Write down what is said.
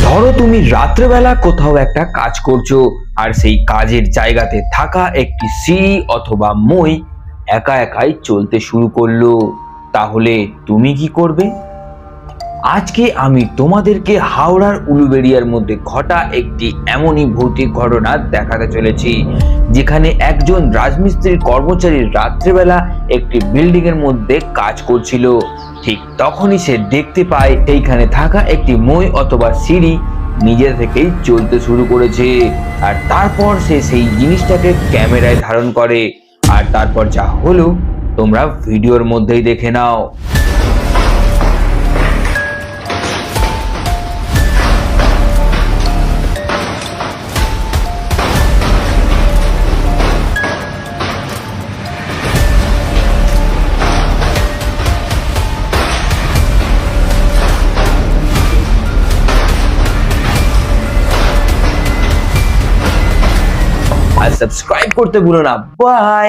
ধরো তুমি রাত্রেবেলা কোথাও একটা কাজ করছো, আর সেই কাজের জায়গাতে থাকা একটি সিঁড়ি অথবা মই একা একাই চলতে শুরু করলো। তাহলে তুমি কি করবে? আজকে আমি তোমাদেরকে হাওড়ার উলুবেড়িয়ার মধ্যে ঘটা একটি এমনই ভৌতিক ঘটনা দেখাতে চলেছি, যেখানে একজন রাজমিস্ত্রির কর্মচারী রাত্রেবেলা একটি বিল্ডিং এর মধ্যে কাজ করছিল। ঠিক তখনই সে দেখতে পায় এইখানে থাকা একটি মই অথবা সিঁড়ি নিজে থেকেই চলতে শুরু করেছে। আর তারপর সে সেই জিনিসটাকে ক্যামেরায় ধারণ করে। আর তারপর যা হলো তোমরা ভিডিওর মধ্যেই দেখে নাও। আর সাবস্ক্রাইব করতে ভুলো না। বাই।